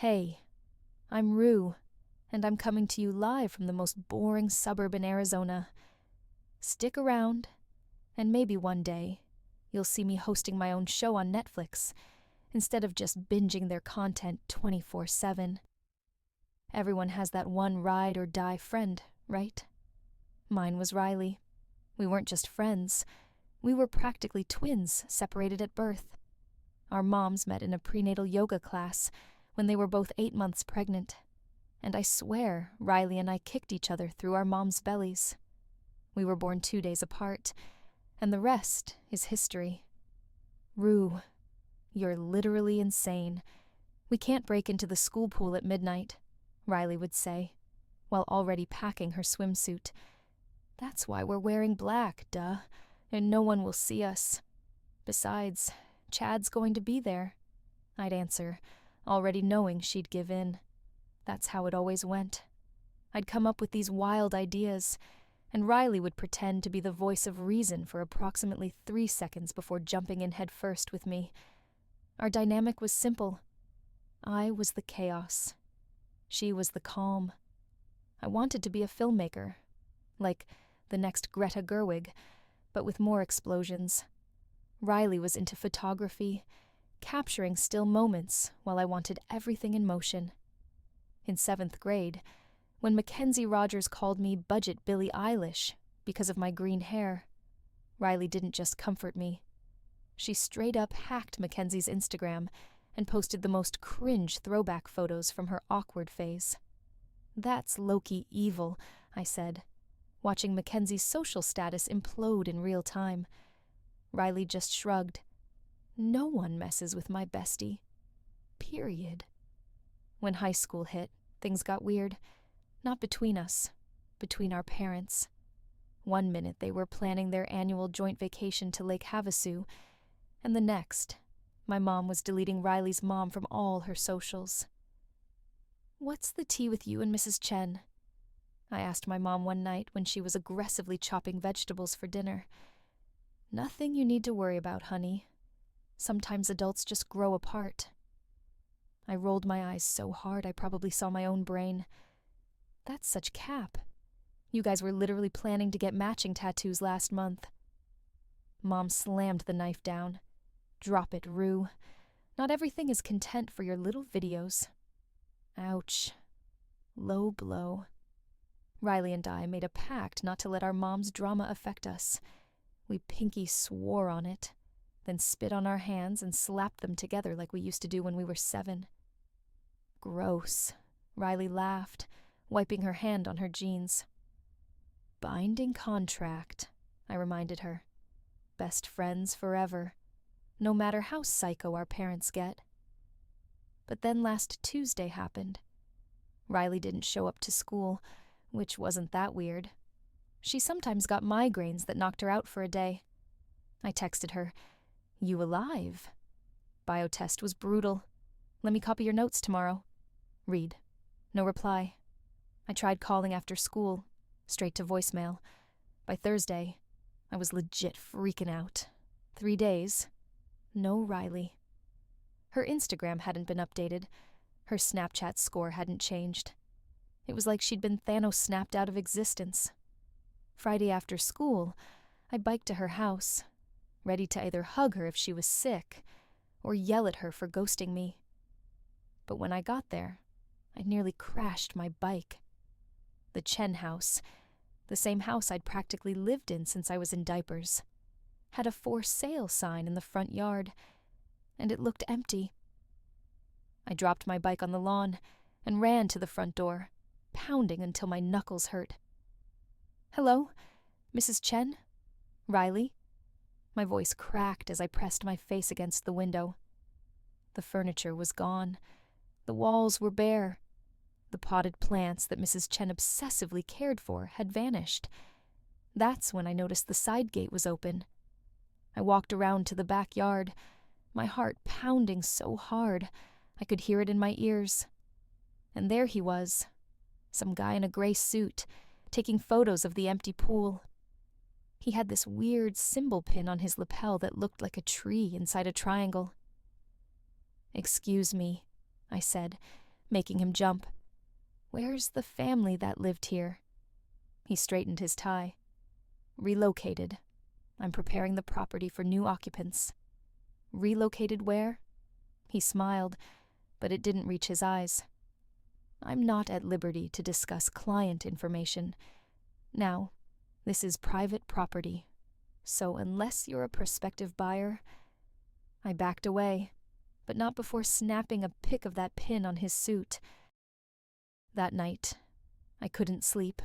Hey, I'm Roo, and I'm coming to you live from the most boring suburb in Arizona. Stick around, and maybe one day you'll see me hosting my own show on Netflix instead of just binging their content 24/7. Everyone has that one ride or die friend, right? Mine was Riley. We weren't just friends. We were practically twins, separated at birth. Our moms met in a prenatal yoga class when they were both 8 months pregnant, and I swear Riley and I kicked each other through our moms' bellies. We were born 2 days apart, and the rest is history. Roo, you're literally insane. We can't break into the school pool at midnight, Riley would say, while already packing her swimsuit. That's why we're wearing black, duh, and no one will see us. Besides, Chad's going to be there, I'd answer, already knowing she'd give in. That's how it always went. I'd come up with these wild ideas, and Riley would pretend to be the voice of reason for approximately 3 seconds before jumping in head first with me. Our dynamic was simple. I was the chaos. She was the calm. I wanted to be a filmmaker, like the next Greta Gerwig, but with more explosions. Riley was into photography, capturing still moments, while I wanted everything in motion. In 7th grade, when Mackenzie Rogers called me budget Billie Eilish because of my green hair, Riley didn't just comfort me. She straight up hacked Mackenzie's Instagram and posted the most cringe throwback photos from her awkward phase. That's low-key evil, I said, watching Mackenzie's social status implode in real time. Riley just shrugged. No one messes with my bestie. Period. When high school hit, things got weird. Not between us, between our parents. One minute they were planning their annual joint vacation to Lake Havasu, and the next, my mom was deleting Riley's mom from all her socials. "What's the tea with you and Mrs. Chen?" I asked my mom one night when she was aggressively chopping vegetables for dinner. "Nothing you need to worry about, honey. Sometimes adults just grow apart." I rolled my eyes so hard I probably saw my own brain. That's such cap. You guys were literally planning to get matching tattoos last month. Mom slammed the knife down. "Drop it, Roo. Not everything is content for your little videos." Ouch. Low blow. Riley and I made a pact not to let our mom's drama affect us. We pinky swore on it, then spit on our hands and slapped them together like we used to do when we were 7. Gross. Riley laughed, wiping her hand on her jeans. "Binding contract," I reminded her. "Best friends forever, no matter how psycho our parents get." But then last Tuesday happened. Riley didn't show up to school, which wasn't that weird. She sometimes got migraines that knocked her out for a day. I texted her, "You alive? Biotest was brutal. Let me copy your notes tomorrow. Read." No reply. I tried calling after school, straight to voicemail. By Thursday, I was legit freaking out. 3 days. No Riley. Her Instagram hadn't been updated. Her Snapchat score hadn't changed. It was like she'd been Thanos snapped out of existence. Friday after school, I biked to her house, ready to either hug her if she was sick or yell at her for ghosting me. But when I got there, I nearly crashed my bike. The Chen house, the same house I'd practically lived in since I was in diapers, had a "for sale" sign in the front yard, and it looked empty. I dropped my bike on the lawn and ran to the front door, pounding until my knuckles hurt. "Hello? Mrs. Chen? Riley?" My voice cracked as I pressed my face against the window. The furniture was gone. The walls were bare. The potted plants that Mrs. Chen obsessively cared for had vanished. That's when I noticed the side gate was open. I walked around to the backyard, my heart pounding so hard I could hear it in my ears. And there he was, some guy in a gray suit, taking photos of the empty pool. He had this weird symbol pin on his lapel that looked like a tree inside a triangle. "Excuse me," I said, making him jump. Where's the family that lived here? He straightened his tie. Relocated. I'm preparing the property for new occupants. Relocated where? He smiled, but it didn't reach his eyes. I'm not at liberty to discuss client information. Now, this is private property, so unless you're a prospective buyer... I backed away, but not before snapping a pic of that pin on his suit. That night, I couldn't sleep.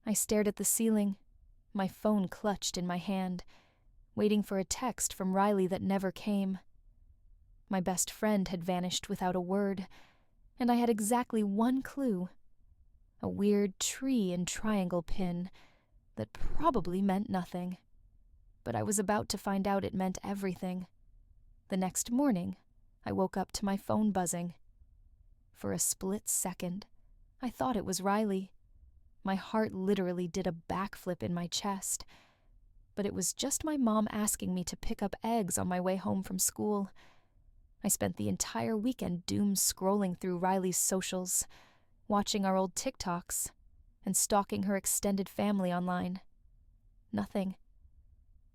I stared at the ceiling, my phone clutched in my hand, waiting for a text from Riley that never came. My best friend had vanished without a word, and I had exactly one clue: a weird tree and triangle pin that probably meant nothing. But I was about to find out it meant everything. The next morning, I woke up to my phone buzzing. For a split second, I thought it was Riley. My heart literally did a backflip in my chest. But it was just my mom asking me to pick up eggs on my way home from school. I spent the entire weekend doom scrolling through Riley's socials, watching our old TikToks, and stalking her extended family online. Nothing.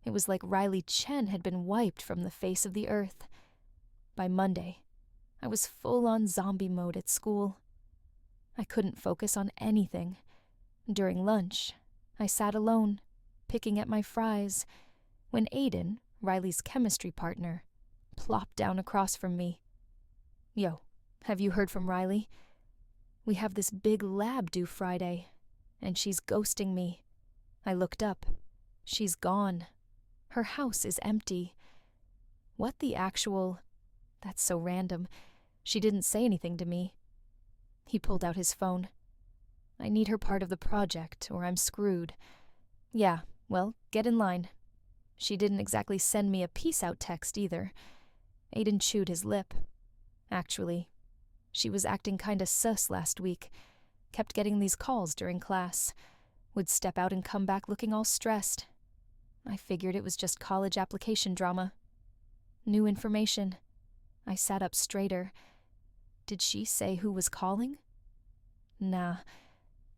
It was like Riley Chen had been wiped from the face of the earth. By Monday, I was full-on zombie mode at school. I couldn't focus on anything. During lunch, I sat alone, picking at my fries, when Aiden, Riley's chemistry partner, plopped down across from me. Yo, have you heard from Riley? We have this big lab due Friday, and she's ghosting me. I looked up. She's gone. Her house is empty. What the actual... That's so random. She didn't say anything to me. He pulled out his phone. I need her part of the project, or I'm screwed. Yeah, well, get in line. She didn't exactly send me a peace-out text either. Aiden chewed his lip. Actually, she was acting kinda sus last week. Kept getting these calls during class. Would step out and come back looking all stressed. I figured it was just college application drama. New information. I sat up straighter. Did she say who was calling? Nah,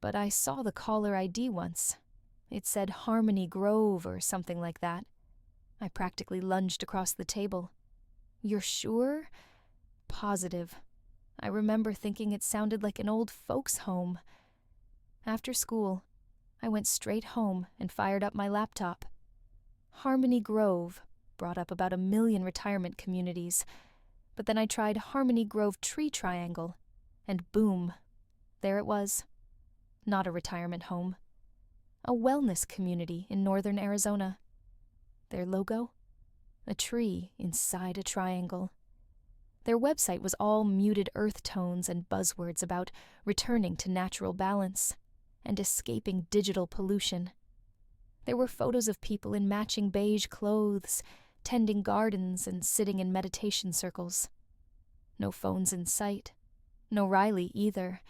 but I saw the caller ID once. It said Harmony Grove or something like that. I practically lunged across the table. You're sure? Positive. I remember thinking it sounded like an old folks' home. After school, I went straight home and fired up my laptop. Harmony Grove brought up about 1 million retirement communities, but then I tried Harmony Grove Tree Triangle, and boom, there it was. Not a retirement home. A wellness community in northern Arizona. Their logo? A tree inside a triangle. Their website was all muted earth tones and buzzwords about returning to natural balance and escaping digital pollution. There were photos of people in matching beige clothes, tending gardens and sitting in meditation circles. No phones in sight. No Riley either.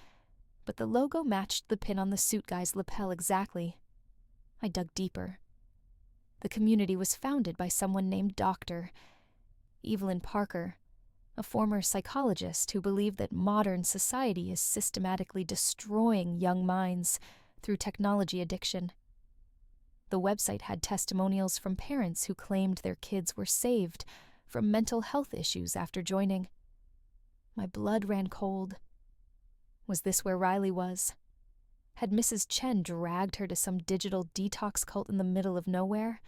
But the logo matched the pin on the suit guy's lapel exactly. I dug deeper. The community was founded by someone named Dr. Evelyn Parker, a former psychologist who believed that modern society is systematically destroying young minds through technology addiction. The website had testimonials from parents who claimed their kids were saved from mental health issues after joining. My blood ran cold. Was this where Riley was? Had Mrs. Chen dragged her to some digital detox cult in the middle of nowhere?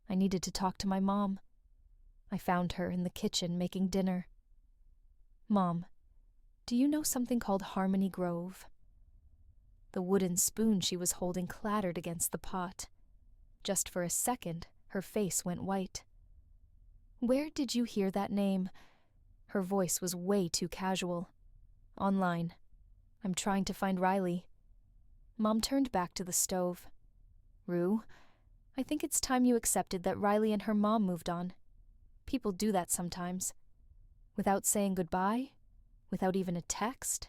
I needed to talk to my mom. I found her in the kitchen making dinner. Mom, do you know something called Harmony Grove? The wooden spoon she was holding clattered against the pot. Just for a second, her face went white. Where did you hear that name? Her voice was way too casual. Online. I'm trying to find Riley. Mom turned back to the stove. Roo, I think it's time you accepted that Riley and her mom moved on. People do that sometimes. Without saying goodbye? Without even a text?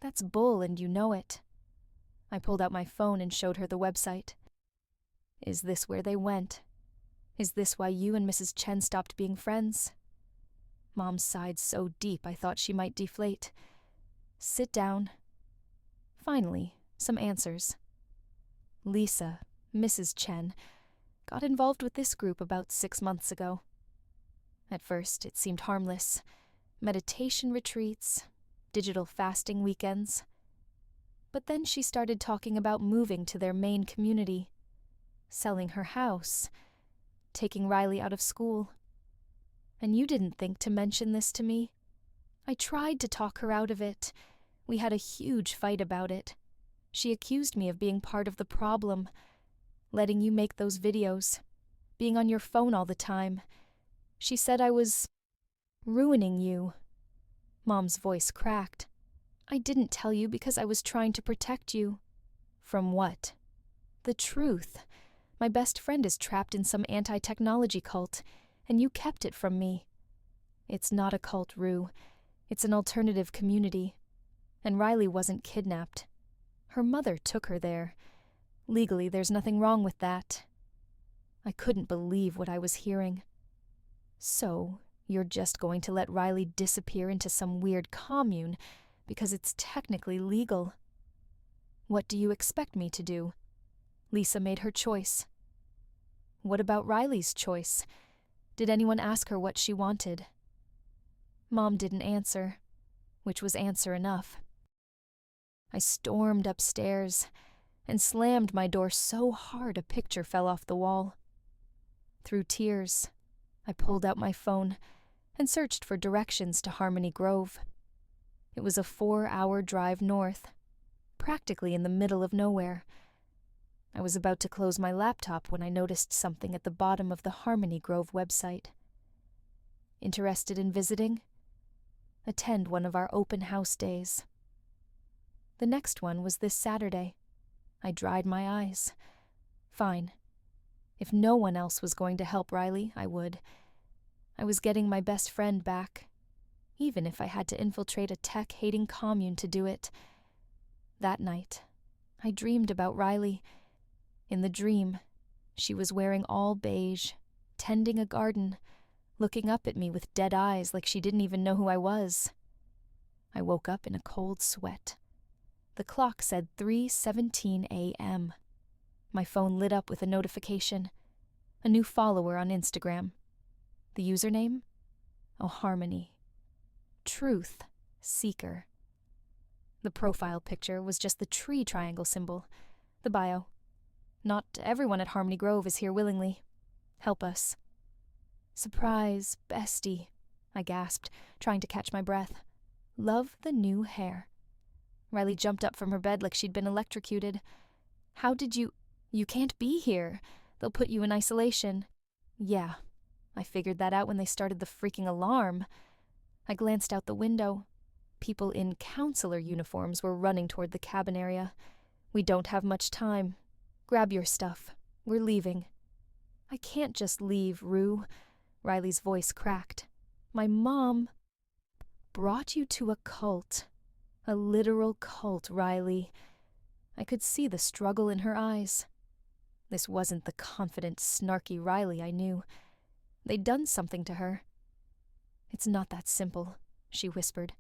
That's bull and you know it. I pulled out my phone and showed her the website. Is this where they went? Is this why you and Mrs. Chen stopped being friends? Mom sighed so deep I thought she might deflate. Sit down. Finally, some answers. Lisa, Mrs. Chen, got involved with this group about 6 months ago. At first, it seemed harmless. Meditation retreats, digital fasting weekends. But then she started talking about moving to their main community, selling her house, taking Riley out of school. And you didn't think to mention this to me? I tried to talk her out of it. We had a huge fight about it. She accused me of being part of the problem, letting you make those videos, being on your phone all the time. She said I was ruining you. Mom's voice cracked. I didn't tell you because I was trying to protect you. From what? The truth. My best friend is trapped in some anti-technology cult, and you kept it from me. It's not a cult, Roo. It's an alternative community. And Riley wasn't kidnapped. Her mother took her there. Legally, there's nothing wrong with that. I couldn't believe what I was hearing. So, you're just going to let Riley disappear into some weird commune because it's technically legal. What do you expect me to do? Lisa made her choice. What about Riley's choice? Did anyone ask her what she wanted? Mom didn't answer, which was answer enough. I stormed upstairs and slammed my door so hard a picture fell off the wall. Through tears, I pulled out my phone and searched for directions to Harmony Grove. It was a 4-hour drive north, practically in the middle of nowhere. I was about to close my laptop when I noticed something at the bottom of the Harmony Grove website. Interested in visiting? Attend one of our open house days. The next one was this Saturday. I dried my eyes. Fine. If no one else was going to help Riley, I would. I was getting my best friend back, even if I had to infiltrate a tech-hating commune to do it. That night, I dreamed about Riley. In the dream, she was wearing all beige, tending a garden, looking up at me with dead eyes like she didn't even know who I was. I woke up in a cold sweat. The clock said 3:17 a.m. My phone lit up with a notification. A new follower on Instagram. The username? Oh, Harmony. Truth Seeker. The profile picture was just the tree triangle symbol. The bio. Not everyone at Harmony Grove is here willingly. Help us. Surprise, bestie, I gasped, trying to catch my breath. Love the new hair. Riley jumped up from her bed like she'd been electrocuted. How did you... You can't be here. They'll put you in isolation. Yeah, I figured that out when they started the freaking alarm. I glanced out the window. People in counselor uniforms were running toward the cabin area. We don't have much time. Grab your stuff. We're leaving. I can't just leave, Roo. Riley's voice cracked. My mom brought you to a cult. A literal cult, Riley. I could see the struggle in her eyes. This wasn't the confident, snarky Riley I knew. They'd done something to her. It's not that simple, she whispered.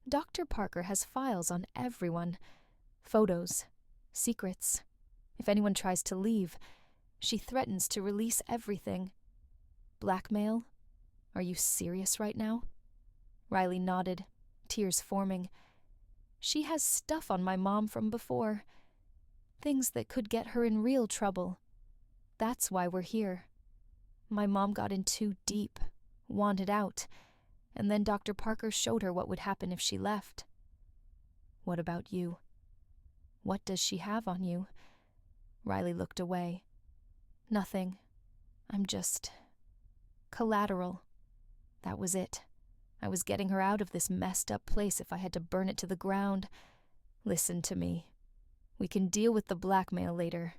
Dr. Parker has files on everyone. Photos. Secrets. If anyone tries to leave, she threatens to release everything. Blackmail? Are you serious right now? Riley nodded, tears forming. She has stuff on my mom from before. Things that could get her in real trouble. That's why we're here. My mom got in too deep, wanted out, and then Dr. Parker showed her what would happen if she left. What about you? What does she have on you? Riley looked away. Nothing. I'm just... collateral. That was it. I was getting her out of this messed up place if I had to burn it to the ground. Listen to me. We can deal with the blackmail later.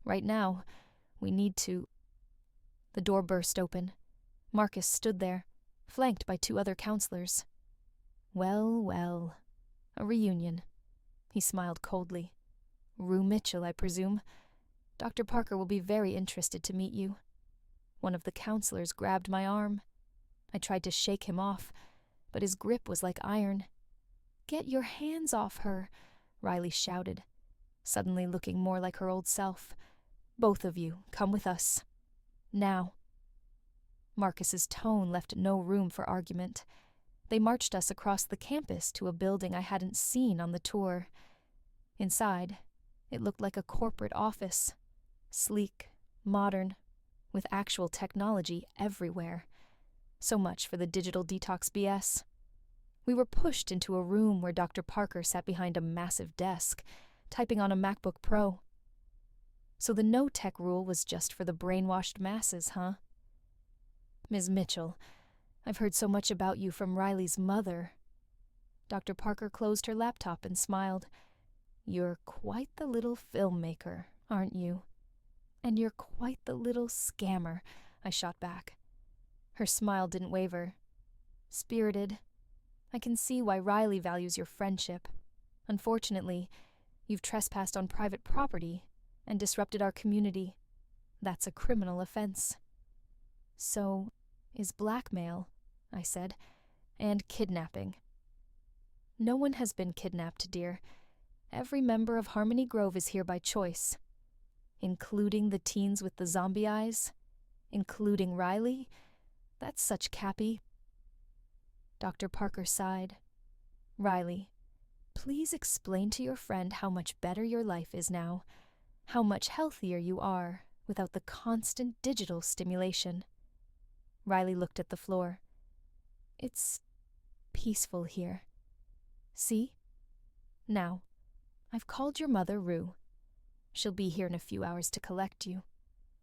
Right now, we need to... The door burst open. Marcus stood there, flanked by 2 other counselors. Well, well. A reunion. He smiled coldly. Roo Mitchell, I presume. Dr. Parker will be very interested to meet you. One of the counselors grabbed my arm. I tried to shake him off, but his grip was like iron. "Get your hands off her," Riley shouted, suddenly looking more like her old self. "Both of you, come with us. Now." Marcus's tone left no room for argument. They marched us across the campus to a building I hadn't seen on the tour. Inside, it looked like a corporate office, sleek, modern, with actual technology everywhere. So much for the digital detox BS. We were pushed into a room where Dr. Parker sat behind a massive desk, typing on a MacBook Pro. So the no-tech rule was just for the brainwashed masses, huh? "Ms. Mitchell, I've heard so much about you from Riley's mother." Dr. Parker closed her laptop and smiled. "You're quite the little filmmaker, aren't you?" "And you're quite the little scammer," I shot back. Her smile didn't waver. "Spirited. I can see why Riley values your friendship. Unfortunately, you've trespassed on private property and disrupted our community. That's a criminal offense." "So is blackmail," I said, "and kidnapping." "No one has been kidnapped, dear. Every member of Harmony Grove is here by choice. Including the teens with the zombie eyes? Including Riley? That's such cappy." Dr. Parker sighed. "Riley, please explain to your friend how much better your life is now, how much healthier you are without the constant digital stimulation." Riley looked at the floor. "It's peaceful here. See? Now, I've called your mother, Roo. She'll be here in a few hours to collect you.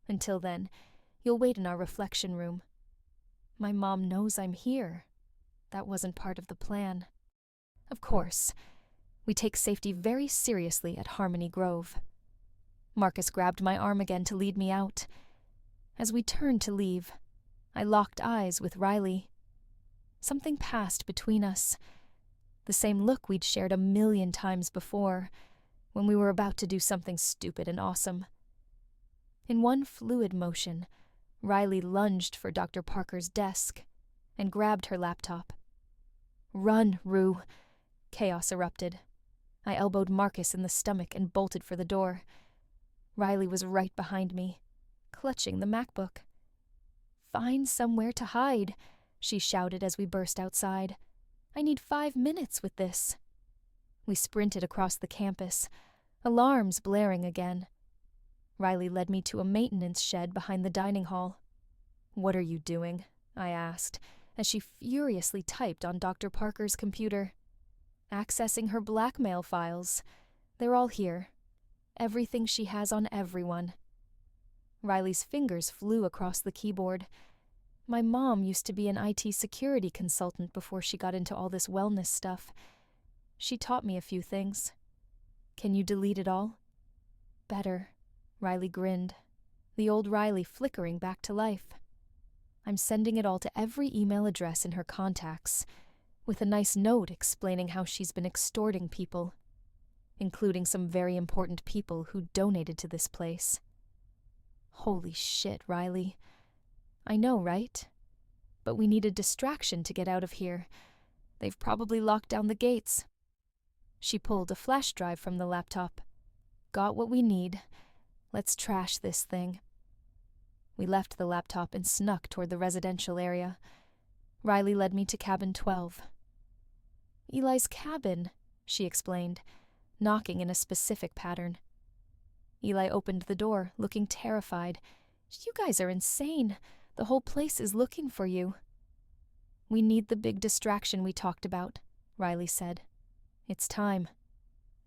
Until then, you'll wait in our reflection room. My mom knows I'm here. That wasn't part of the plan. Of course, we take safety very seriously at Harmony Grove." Marcus grabbed my arm again to lead me out. As we turned to leave, I locked eyes with Riley. Something passed between us. The same look we'd shared 1,000,000 times before, when we were about to do something stupid and awesome. In one fluid motion, Riley lunged for Dr. Parker's desk and grabbed her laptop. "Run, Roo!" Chaos erupted. I elbowed Marcus in the stomach and bolted for the door. Riley was right behind me, clutching the MacBook. "Find somewhere to hide," she shouted as we burst outside. "I need 5 minutes with this." We sprinted across the campus, alarms blaring again. Riley led me to a maintenance shed behind the dining hall. "What are you doing?" I asked, as she furiously typed on Dr. Parker's computer. "Accessing her blackmail files. They're all here. Everything she has on everyone." Riley's fingers flew across the keyboard. My mom used to be an IT security consultant before she got into all this wellness stuff. She taught me a few things. "Can you delete it all?" "Better." Riley grinned, the old Riley flickering back to life. "I'm sending it all to every email address in her contacts, with a nice note explaining how she's been extorting people, including some very important people who donated to this place." Holy shit, Riley. I know, right? But we need a distraction to get out of here. They've probably locked down the gates. She pulled a flash drive from the laptop. "Got what we need. Let's trash this thing." We left the laptop and snuck toward the residential area. Riley led me to cabin 12. "Eli's cabin," she explained, knocking in a specific pattern. Eli opened the door, looking terrified. "You guys are insane. The whole place is looking for you." "We need the big distraction we talked about," Riley said. "It's time."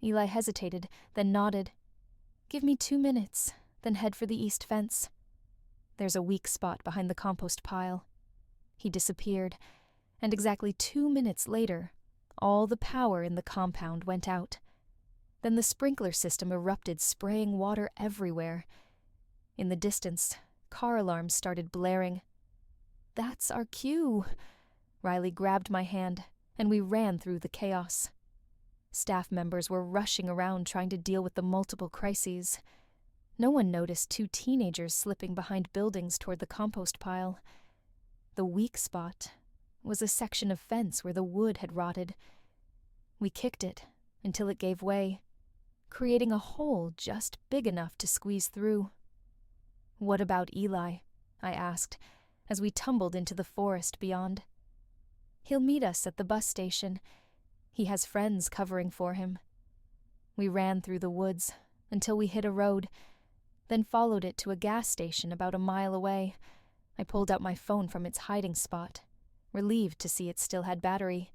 Eli hesitated, then nodded. "Give me 2 minutes, then head for the east fence. There's a weak spot behind the compost pile." He disappeared, and exactly 2 minutes later, all the power in the compound went out. Then the sprinkler system erupted, spraying water everywhere. In the distance, car alarms started blaring. "That's our cue." Riley grabbed my hand, and we ran through the chaos. Staff members were rushing around trying to deal with the multiple crises. No one noticed 2 teenagers slipping behind buildings toward the compost pile. The weak spot was a section of fence where the wood had rotted. We kicked it until it gave way, creating a hole just big enough to squeeze through. "What about Eli?" I asked, as we tumbled into the forest beyond. "He'll meet us at the bus station. He has friends covering for him." We ran through the woods until we hit a road, then followed it to a gas station about a mile away. I pulled out my phone from its hiding spot, relieved to see it still had battery.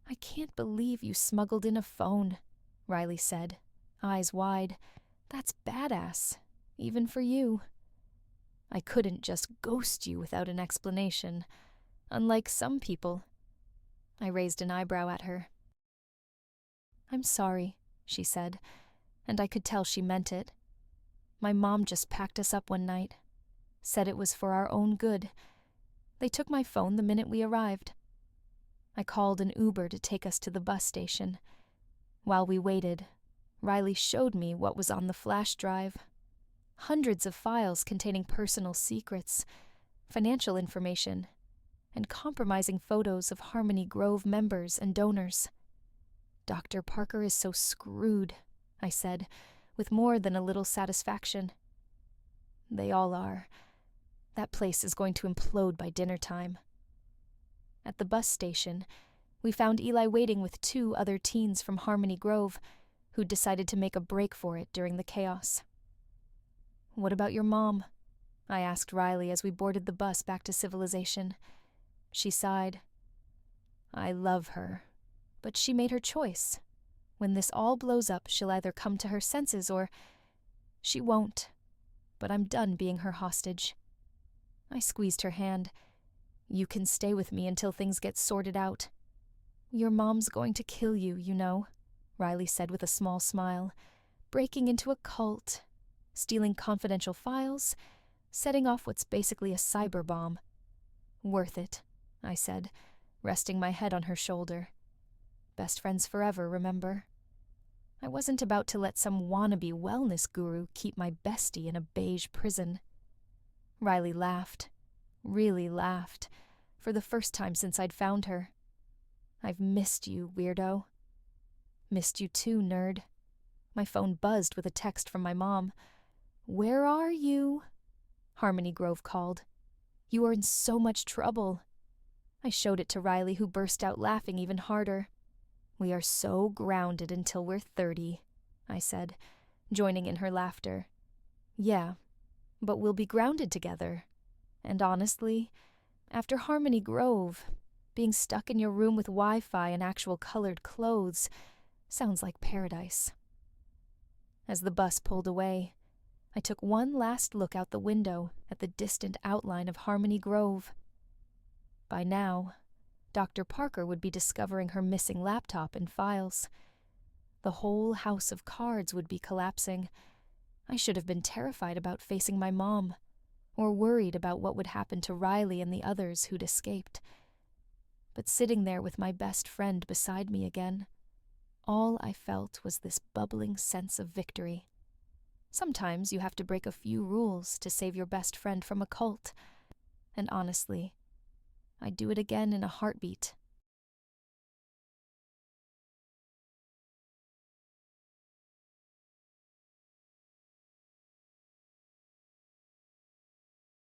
"I can't believe you smuggled in a phone," Riley said, eyes wide. "That's badass, even for you." "I couldn't just ghost you without an explanation, unlike some people." I raised an eyebrow at her. "I'm sorry," she said, and I could tell she meant it. "My mom just packed us up one night, said it was for our own good. They took my phone the minute we arrived." I called an Uber to take us to the bus station. While we waited, Riley showed me what was on the flash drive. Hundreds of files containing personal secrets, financial information, and compromising photos of Harmony Grove members and donors. "Dr. Parker is so screwed," I said, with more than a little satisfaction. "They all are. That place is going to implode by dinner time." At the bus station, we found Eli waiting with 2 other teens from Harmony Grove, who'd decided to make a break for it during the chaos. "What about your mom?" I asked Riley as we boarded the bus back to civilization. She sighed. "I love her, but she made her choice. When this all blows up, she'll either come to her senses or... She won't, but I'm done being her hostage." I squeezed her hand. "You can stay with me until things get sorted out." "Your mom's going to kill you, you know," Riley said with a small smile. "Breaking into a cult, stealing confidential files, setting off what's basically a cyber bomb." "Worth it," I said, resting my head on her shoulder. "Best friends forever, remember?" I wasn't about to let some wannabe wellness guru keep my bestie in a beige prison. Riley laughed, really laughed, for the first time since I'd found her. "I've missed you, weirdo." "Missed you too, nerd." My phone buzzed with a text from my mom. "Where are you?" Harmony Grove called. "You are in so much trouble." I showed it to Riley, who burst out laughing even harder. "We are so grounded until we're 30, I said, joining in her laughter. "Yeah, but we'll be grounded together. And honestly, after Harmony Grove, being stuck in your room with Wi-Fi and actual colored clothes sounds like paradise." As the bus pulled away, I took one last look out the window at the distant outline of Harmony Grove. By now, Dr. Parker would be discovering her missing laptop and files. The whole house of cards would be collapsing. I should have been terrified about facing my mom, or worried about what would happen to Riley and the others who'd escaped. But sitting there with my best friend beside me again, all I felt was this bubbling sense of victory. Sometimes you have to break a few rules to save your best friend from a cult, and honestly, I'd do it again in a heartbeat.